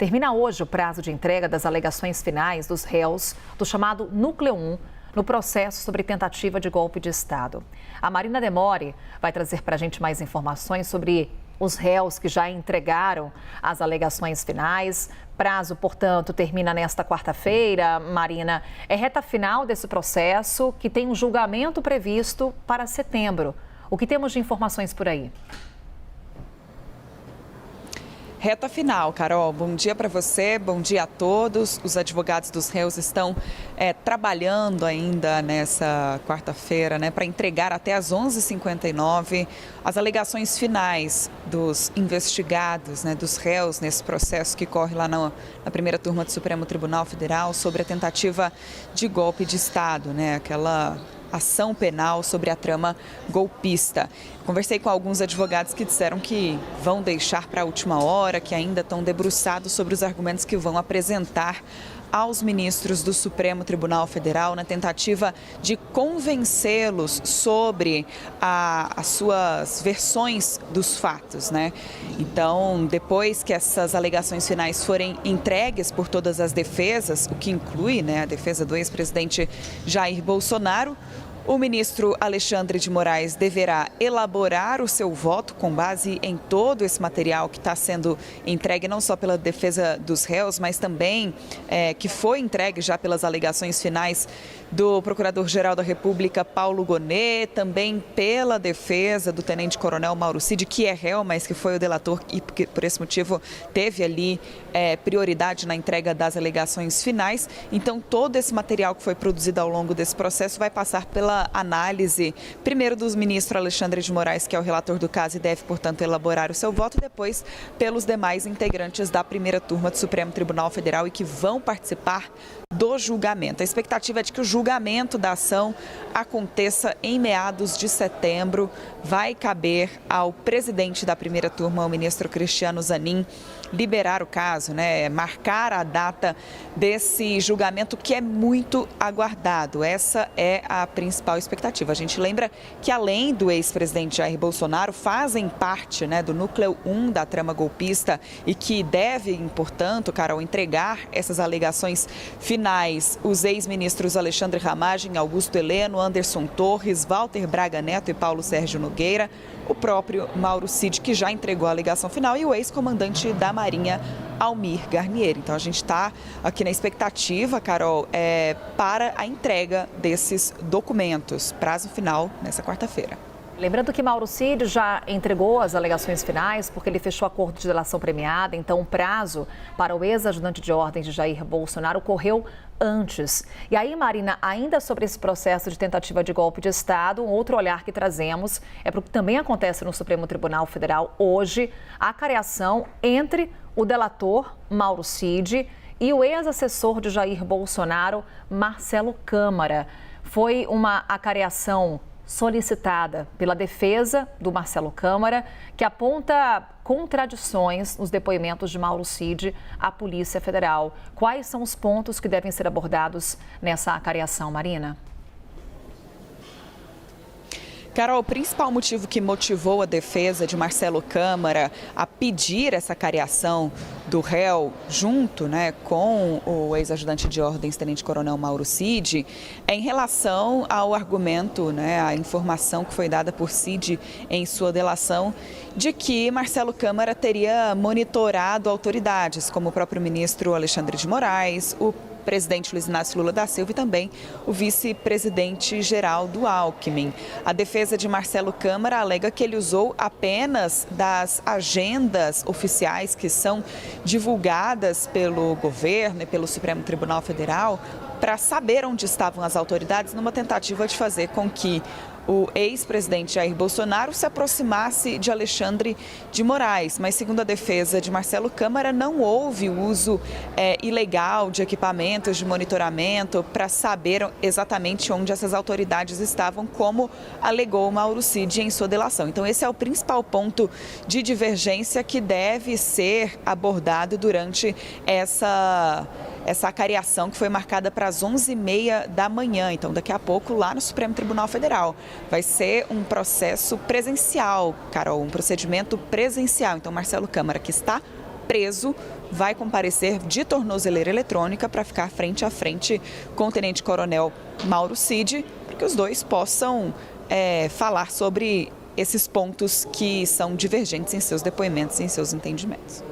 Termina hoje o prazo de entrega das alegações finais dos réus do chamado Núcleo 1 no processo sobre tentativa de golpe de Estado. A Marina Demore vai trazer para a gente mais informações sobre os réus que já entregaram as alegações finais. Prazo, portanto, termina nesta quarta-feira. Marina, é reta final desse processo que tem um julgamento previsto para setembro. O que temos de informações por aí? Reta final, Carol. Bom dia para você, bom dia a todos. Os advogados dos réus estão trabalhando ainda nessa quarta-feira, para entregar até às 11h59 as alegações finais dos investigados, dos réus nesse processo que corre lá na primeira turma do Supremo Tribunal Federal sobre a tentativa de golpe de Estado, aquela ação penal sobre a trama golpista. Conversei com alguns advogados que disseram que vão deixar para a última hora, que ainda estão debruçados sobre os argumentos que vão apresentar aos ministros do Supremo Tribunal Federal na tentativa de convencê-los sobre as suas versões dos fatos, Então, depois que essas alegações finais forem entregues por todas as defesas, o que inclui, a defesa do ex-presidente Jair Bolsonaro, o ministro Alexandre de Moraes deverá elaborar o seu voto com base em todo esse material que está sendo entregue não só pela defesa dos réus, mas também que foi entregue já pelas alegações finais do Procurador-Geral da República, Paulo Gonet, também pela defesa do tenente-coronel Mauro Cid, que é réu, mas que foi o delator e que, por esse motivo, teve ali prioridade na entrega das alegações finais. Então, todo esse material que foi produzido ao longo desse processo vai passar pela análise, primeiro do ministro Alexandre de Moraes, que é o relator do caso e deve, portanto, elaborar o seu voto, e depois pelos demais integrantes da primeira turma do Supremo Tribunal Federal e que vão participar do julgamento. A expectativa é de que o julgamento da ação aconteça em meados de setembro. Vai caber ao presidente da primeira turma, o ministro Cristiano Zanin, liberar o caso, marcar a data desse julgamento que é muito aguardado. Essa é a principal expectativa. A gente lembra que, além do ex-presidente Jair Bolsonaro, fazem parte do núcleo 1 da trama golpista e que devem, portanto, Carol, entregar essas alegações finais os ex-ministros Alexandre Ramagem, Augusto Heleno, Anderson Torres, Walter Braga Neto e Paulo Sérgio Nogueira, o próprio Mauro Cid, que já entregou a alegação final, e o ex-comandante da Marinha, Almir Garnier. Então, a gente está aqui na expectativa, Carol, para a entrega desses documentos. Prazo final nessa quarta-feira. Lembrando que Mauro Cid já entregou as alegações finais porque ele fechou acordo de delação premiada, então o prazo para o ex-ajudante de ordens de Jair Bolsonaro correu antes. E aí, Marina, ainda sobre esse processo de tentativa de golpe de Estado, um outro olhar que trazemos é para o que também acontece no Supremo Tribunal Federal hoje, a acareação entre o delator Mauro Cid e o ex-assessor de Jair Bolsonaro, Marcelo Câmara. Foi uma acareação solicitada pela defesa do Marcelo Câmara, que aponta contradições nos depoimentos de Mauro Cid à Polícia Federal. Quais são os pontos que devem ser abordados nessa acareação, Marina? Carol, o principal motivo que motivou a defesa de Marcelo Câmara a pedir essa acareação do réu junto com o ex-ajudante de ordens, tenente-coronel Mauro Cid, é em relação ao argumento, a informação que foi dada por Cid em sua delação de que Marcelo Câmara teria monitorado autoridades, como o próprio ministro Alexandre de Moraes, o presidente Luiz Inácio Lula da Silva e também o vice-presidente Geraldo Alckmin. A defesa de Marcelo Câmara alega que ele usou apenas das agendas oficiais que são divulgadas pelo governo e pelo Supremo Tribunal Federal para saber onde estavam as autoridades numa tentativa de fazer com que o ex-presidente Jair Bolsonaro se aproximasse de Alexandre de Moraes. Mas, segundo a defesa de Marcelo Câmara, não houve o uso ilegal de equipamentos de monitoramento para saber exatamente onde essas autoridades estavam, como alegou Mauro Cid em sua delação. Então, esse é o principal ponto de divergência que deve ser abordado durante essa acareação que foi marcada para as 11h30 da manhã. Então, daqui a pouco, lá no Supremo Tribunal Federal. Vai ser um processo presencial, Carol, um procedimento presencial. Então, Marcelo Câmara, que está preso, vai comparecer de tornozeleira eletrônica para ficar frente a frente com o tenente-coronel Mauro Cid, para que os dois possam falar sobre esses pontos que são divergentes em seus depoimentos e em seus entendimentos.